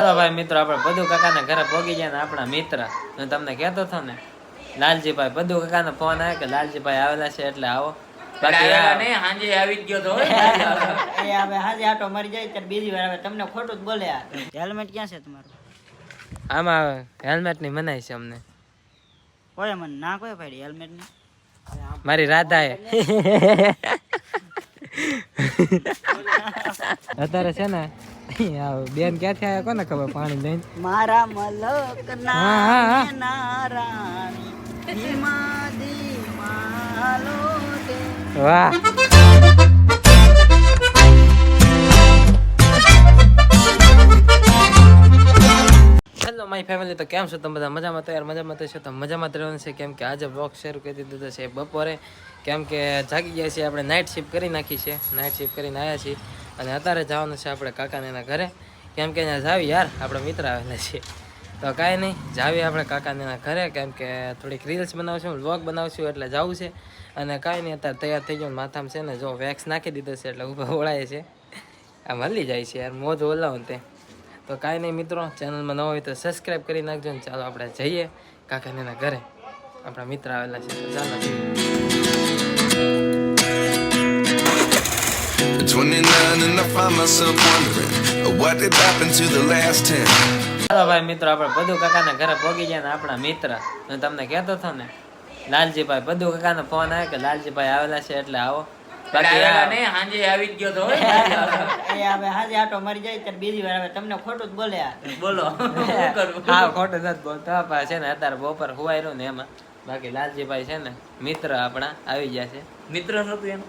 હાલો ભાઈ મિત્રો, આપણે બધુ કાકાના ઘરે પહોંચી ગયા ને આપણા મિત્ર હું તમને કહેતો હતો ને લાલજીભાઈ, બધુ કાકાનો ફોન આવ્યો કે લાલજીભાઈ આવેલા છે એટલે આવો. બાકી હાંજે આવી ગયો તો એ હવે હાંજે આટો મારી જાય ત્યારે બીજી વાર આવે. તમને ખોટું જ બોલે. હેલ્મેટ ક્યાં છે તમારું? આમાં હેલ્મેટ ની મનાઈ છે અમને. કોઈ મને ના કોઈ પાડી હેલ્મેટ ની. મારી રાધાએ અત્યારે છે ને બેન ક્યાંથી આવ્યા કોને ખબર પાણી લઈને. મારા મલક ના નારાણી ધીમા ધીમા લોટે. વાહ. હેલો માય ફેમિલી, તો કેમ છો તમે બધા? મજામાં? તો યાર મજામાં તો છો તો મજામાં જ રહેવાનું છે, કેમ કે આજે બ્લોગ શરૂ કરી દીધો છે બપોરે, કેમ કે જાગી ગયા છીએ આપણે. નાઇટ શિફ્ટ કરી નાખી છે, નાઇટ શિફ્ટ કરીને આવ્યા છીએ અને અત્યારે જવાનું છે આપણે કાકાને એના ઘરે, કેમ કે ત્યાં જાવી યાર આપણા મિત્ર આવેલા છે. તો કાંઈ નહીં, જાવી આપણે કાકાને એના ઘરે, કેમ કે થોડીક રીલ્સ બનાવશું, વ્લોગ બનાવશું એટલે જવું છે. અને કાંઈ નહીં, અત્યારે તૈયાર થઈ ગયો. માથામાં છે ને જો વેક્સ નાખી દીધો છે એટલે ઊભા ઓળાય છે, આમ હલી જાય છે યાર, મોજ ઓલાવું તે. તો કાંઈ નહીં મિત્રો, ચેનલમાં ન હોય તો સબસ્ક્રાઈબ કરી નાખજો ને ચાલો આપણે જઈએ કાકાને એના ઘરે. આપણા મિત્ર આવેલા છે તો ચાલો જઈએ. 29 and I find myself wondering what did happen to the last 10. હાલો ભાઈ મિત્રો, આપણે બધુ કાકાના ઘરે પહોંચી ગયા ને આપણા મિત્ર હું તમને કહેતો હતો ને લાલજીભાઈ, બધુ કાકાનો ફોન આવ્યો કે લાલજીભાઈ આવેલા છે એટલે આવો. બાકી હાંજે આવી ગયો તો એ હવે હાંજે આટો મારી જાય ત્યારે બીજી વાર આવે. તમને ખોટું જ બોલે. બોલો હા, ખોટું નથી બોલતો. છે ને અત્યારે બપોર હુવાઈ રહ્યું ને એમાં. બાકી લાલજીભાઈ છે ને મિત્ર આપણા આવી ગયા છે. મિત્ર નતું એનું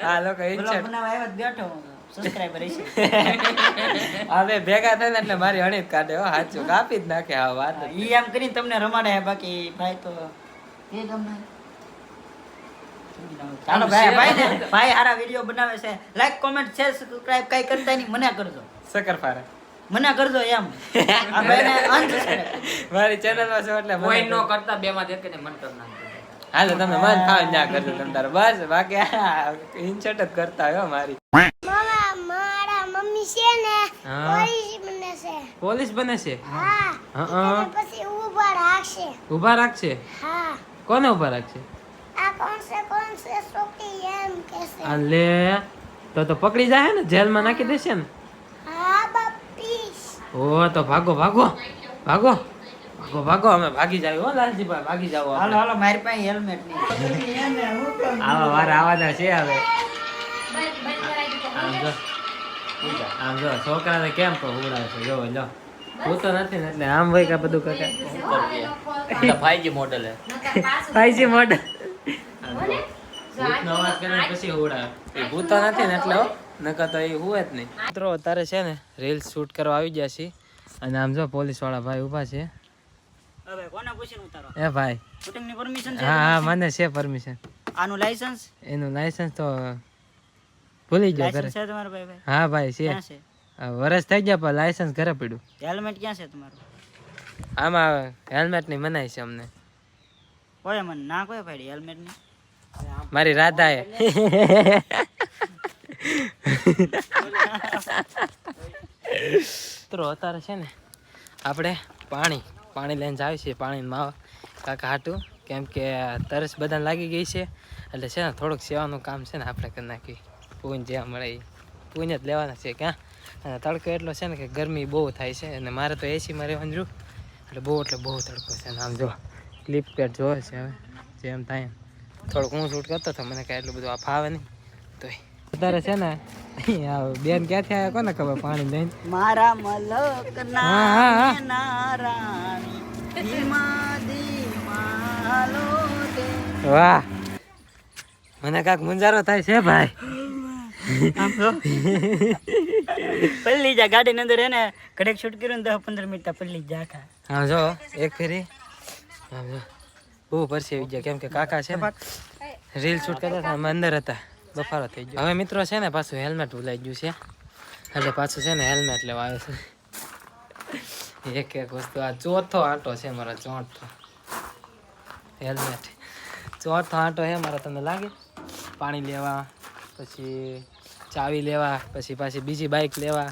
હા લોકો હવે ભેગા થાય ને એટલે મારી હણીત કાઢે. સાચું કાપી જ નાખે. હા વાત ઈ એમ કરીને તમને રમાડે. બાકી ભાઈ તો ચાલો ભાઈ હારા વિડીયો બનાવે છે. લાઈક કોમેન્ટ શેર સબસ્ક્રાઇબ કઈ કરતા નહીં, મને કરજો. શકરપારા મને કરજો એમ. આ ભાઈને અનસબસ્ક્રાઇબ મારી ચેનલ માં છો એટલે કોઈ નો કરતા, બે માં દેખને મન કર નાખજો. હાલો તમે મન ફાવ ના કરજો તમ તાર બસ. બાકી ઇન્સર્ટ જ કરતા હોય મારી. મામા મારા મમ્મી છે ને પોલીસ બને છે. પોલીસ બને છે? હા. અને પછી ઊભા રાખશે. ઊભા રાખશે? હા. કોને ઊભા રાખશે? આ કોણ છે છોકરી એમ કહેશે. અલે તો પકડી જાય ને, જેલમાં નાખી દેશે ને. હા બાપીસ. ઓ તો ભાગો ભાગો ભાગો ભાગો ભાગો, અમે ભાગી જાય. હો લાલજીભાઈ ભાગી જાવ. હાલો હાલો, મારી પાસે હેલ્મેટ નહીં. આવા વાર આવા છે હવે. આમ જો છોકરાને કેમ તો ઉડાવે છે. જો લો હું તો નથી ને એટલે આમ હોય કે બધું કાકા 5G મોડલ હે. 5G મોડલ ભૂતનો અવાજ કરે પછી ઉડાવે. એ ભૂત તો નથી ને એટલે નકર તો એ હુએ જ નહીં. મિત્રો અત્યારે છે ને રીલ્સ શૂટ કરવા આવી ગયા છીએ અને આમ જો પોલીસ વાળા ભાઈ ઊભા છે. હવે કોને પૂછીને ઉતારો? એ ભાઈ શૂટિંગ ની પરમિશન છે? હા હા મને છે પરમિશન. આનું લાયસન્સ? એનું લાયસન્સ તો ભૂલી ગયો ઘરે. લાયસન્સ છે તમારા ભાઈ? હા ભાઈ છે. ક્યાં છે? વરસ થઈ ગયા પણ લાયસન્સ ઘરે પડ્યું. હેલ્મેટ ક્યાં છે તમારું? આમાં હેલ્મેટ ની મનાઈ છે અમને. કોઈ મને ના કોઈ પાડી હેલ્મેટ ની. મારી રાધાએ તો અત્યારે છે ને આપણે પાણી લઈને જાવી છીએ. પાણી માવા કાકા હાટું, કેમ કે તરસ બધાને લાગી ગઈ છે એટલે છે ને થોડુંક સેવાનું કામ છે ને આપણે કરી નાખી. પૂન જ્યાં મળે એ પૂન જ લેવાના છે. ક્યાં અને તડકો એટલો છે ને કે ગરમી બહુ થાય છે અને મારે તો એસીમાં રહેવાનું રહ્યું એટલે બહુ તડકો છે. આમ જો ક્લિપ પેટ જોવે છે હવે જેમ થાય થોડુંક હું શૂટ કરતો હતો, મને કાંઈ એટલું બધું આ ફાવે નહીં. તો અત્યારે છે ને બેન ક્યાંથી આવ્યા કોને ખબર પાણી લઈને. મારા મલક ના નારાણી ધીમા ધીમા લોટે. વાહ, મને કાંક મુંજારો થાય છે ભાઈ. પલ્લી જા ગાડી ની અંદર એને કડેક શૂટ કર્યું ને 10-15 મિનિટ પલ્લી જા ખા. હા જો એક ફેરી આમ જો બહુ પરસી આવી ગયા, કેમ કે કાકા છે ને રીલ શૂટ કરતા હતા અમે અંદર હતા, બફારો થઈ ગયો. હવે મિત્રો છે ને પાછું હેલ્મેટ ભૂલાઈ ગયું છે એટલે પાછું છે ને હેલ્મેટ લેવા આવ્યો છે. એક વસ્તુ આ ચોથો આંટો છે મારો. ચોથો હેલ્મેટ ચોથો આંટો છે મારો. તમને લાગે પાણી લેવા પછી ચાવી લેવા, પછી પાછી બીજી બાઇક લેવા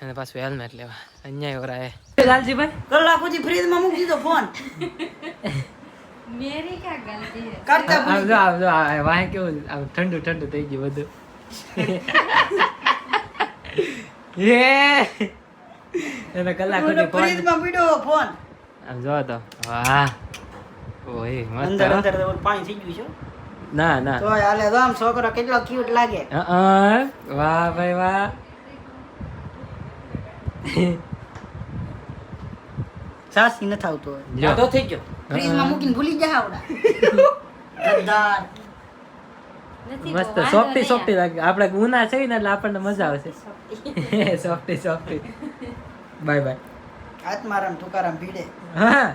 અને પાછું હેલ્મેટ લેવા. અહીંયા ઓરાય લાલજીભાઈ કલાક પછી ફ્રીજમાં મૂકી દીધો ફોન. मेरी क्या गलती है? કરતા આમ જો વાહે કેવું આમ ઠંડુ ઠંડુ થઈ ગયું બધું. એને કલાક સુધી ફોન ફ્રીજમાં પીડ્યો ફોન. આમ જો તો વાહ ઓય મસ્ત અંદર હો. અંદર તો પાણી થઈ ગયું છે. ના ના તો હાલે તો આમ છોકરો કેટલો ક્યુટ લાગે. વાહ ભાઈ વાહ. સાસી નથી આવતો. જો. આ તો થઈ ગયો. ફ્રીજમાં મૂકીને ભૂલી જા આવડા. ગદ્દાર. નથી મસ્ત તો વાંધો સોફ્ટી નહીં સોફ્ટી લાગે. આપણે ઉના છે ને એટલે આપણને મજા આવશે. Softy softy. Bye bye. Atmaram Tukaram Bhide. હા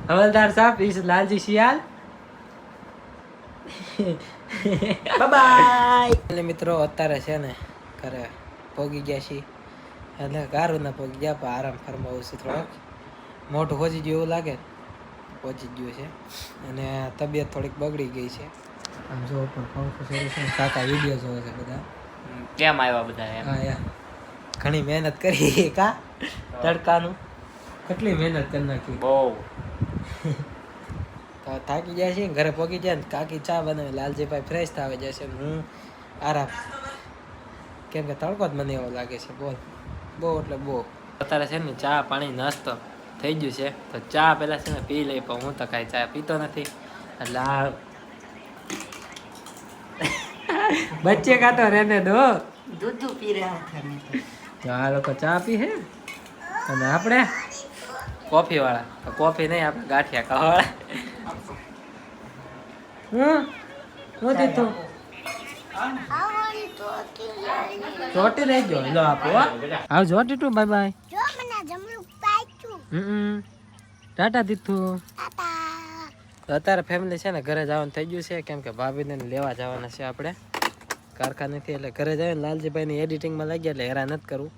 હવલદાર સાહેબ ઈસ લાલજી શિયાલ. Bye bye. એટલે મિત્રો અત્યારે છે ને ઘરે પોગી ગયા છીએ એટલે કારું ના પોગી ગયા પણ આરામ ફરમાવું છું થોડોક. મોઢું હોજી ગયું એવું લાગે પહોંચી ગયું છે અને તબિયત થોડીક બગડી ગઈ છે. આમ જો પણ પંખો શરૂ છે ને કાકા વિડીયો જોવે છે બધા. કેમ આવ્યા બધા એમ? હા યાર ઘણી મહેનત કરી કા તડકાનું કેટલી મહેનત કરી નાખી. બહુ. તો થાકી જાય છે ઘરે પહોંચી જાય ને કાકી ચા બનાવે, લાલજીભાઈ ફ્રેશ થવા જાય છે, હું આરામ. કેમ કે તડકો જ મને એવો લાગે છે બોલ બહુ એટલે બહુ. અત્યારે છે ને ચા પાણી નાસ્તો થઈ ગયું છે તો ચા પહેલાં છે ને પી લઈ પણ હું તો કાંઈ ચા પીતો નથી એટલે આ બચ્ચે કા તો રહેને દો. દૂધ પી રહ્યા હતા મેં તો. તો આ લોકો ચા પી હે અને આપણે કોફી વાળા. તો કોફી નહીં આપણે ગાંઠિયા ખાવાળા. હું દીધું આવવાની તો હતી. ચોટી રહી ગયો લો આપો આવ જોટી ટુ બાય બાય. જો મને જમરૂક પાછું. ટાટા દીધું. તાતા. તો અત્યારે ફેમિલી છે ને ઘરે જવાનું થઈ ગયું છે કેમ કે ભાભીને લેવા જવાના છે આપણે કારખાનેથી. એટલે ઘરે જાય ને લાલજીભાઈની એડિટિંગમાં લાગ્યા એટલે હેરાન નથી કરવું.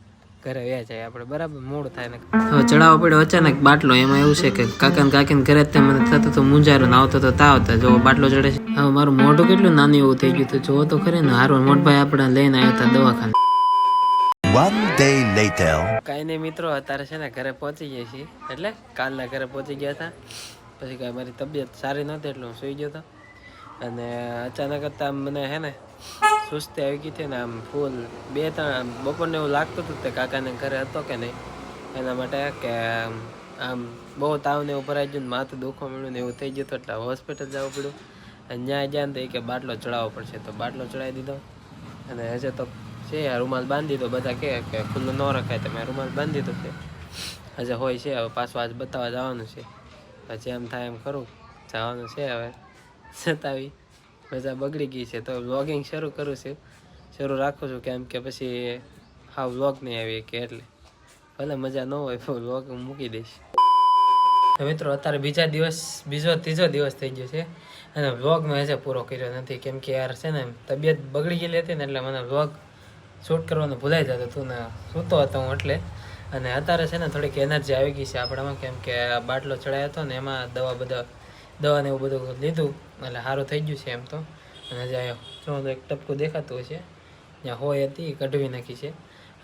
ઘરે વ્યા જાય આપણે બરાબર મોડું થાય ને. હવે ચડાવવો પડ્યો અચાનક બાટલો. એમાં એવું છે કે કાકાને કાકીને ઘરે જ મને થતું તો મુંજારું ને આવતો તો તાવ તો જો બાટલો ચડે છે. હવે મારું મોઢું કેટલું નાનું એવું થઈ ગયું તો જોવો તો ખરી ને. હારું મોટભાઈ આપણે લઈને આવ્યા હતા દવાખાને. One day later. કાંઈ નહીં મિત્રો અત્યારે છે ને ઘરે પહોંચી ગયા છીએ એટલે કાલના ઘરે પહોંચી ગયા હતા. પછી કાંઈ મારી તબિયત સારી નહોતી એટલે હું સૂઈ ગયો હતો અને અચાનક જ આમ મને હે ને સુસ્તી આવી ગઈ હતી ને આમ ફૂલ 2-3 બપોરને એવું લાગતું હતું તે કાકાને ઘરે હતો કે નહીં એના માટે કે આમ બહુ તાવને એવું ભરાઈ ગયું ને માથું દુખવા મળ્યું ને એવું થઈ ગયું હતું એટલે હોસ્પિટલ જવું પડ્યું. અને ત્યાં ગયા ને તો એ કે બાટલો ચડાવવો પડશે તો બાટલો ચડાવી દીધો અને હજે તો છે રૂમાલ બાંધી દીધો. બધા કહે કે ખુલ્લું ન રખાય તો મેં રૂમાલ બાંધી દીધો છે હજે હોય છે. હવે પાછું આજ બતાવવા જવાનું છે પછી એમ થાય એમ ખરું જવાનું છે. હવે સતાવી મજા બગડી ગઈ છે તો વ્લોગિંગ શરૂ કરું છું શરૂ રાખું છું કેમ કે પછી હા વ્લોગ નહીં આવી કે એટલે ભલે મજા ન હોય તો વ્લોગ મૂકી દઈશ. તો મિત્રો અત્યારે ત્રીજો દિવસ થઈ ગયો છે અને વ્લોગ મેં હજે પૂરો કર્યો નથી કેમ કે યાર છે ને તબિયત બગડી ગયેલી હતી ને એટલે મને વ્લોગ શૂટ કરવાનું ભૂલાઈ જતું હતું ને સૂતો હતો હું એટલે. અને અત્યારે છે ને થોડીક એનર્જી આવી ગઈ છે આપણામાં કેમ કે બાટલો ચડાયો હતો ને એમાં દવાને એવું બધું લીધું એટલે સારું થઈ ગયું છે એમ તો. અને હજી એક ટપકું દેખાતું હશે ત્યાં હોય હતી કઢવી નાખી છે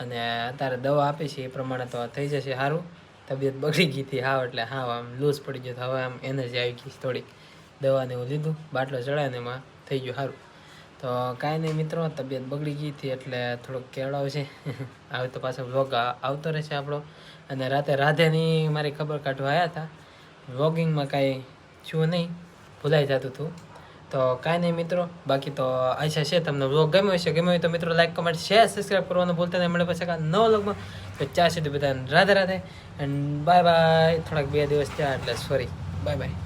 અને અત્યારે દવા આપી છે એ પ્રમાણે તો થઈ જશે સારું. તબિયત બગડી ગઈ હતી હાવ એટલે હાવ આમ લૂઝ પડી ગયો હવે આમ એનર્જી આવી ગઈ થોડીક દવાને એવું લીધું બાટલો ચડાવીને એમાં થઈ ગયું સારું. તો કાંઈ નહીં મિત્રો તબિયત બગડી ગઈ હતી એટલે થોડોક કેળાવ છે હવે તો પાછો વ્લોગ આવતો રહેશે આપણો. અને રાતે રાધેની મારી ખબર કાઢવા આવ્યા હતા વ્લોગિંગમાં કાંઈ છું નહીં ભૂલાઈ જતું હતું. તો કાંઈ નહીં મિત્રો બાકી તો આશા છે તમને વ્લોગ ગમ્યો હશે. ગમ્યો હોય તો મિત્રો લાઈક કમેન્ટ શેર સબસ્ક્રાઈબ કરવાનું ભૂલતા નહીં. મળે પછી નવો વ્લોગમાં તો ત્યાં સુધી બધાને Radhe Radhe and bye bye. થોડાક 2 દિવસ થયા એટલે સોરી બાય બાય.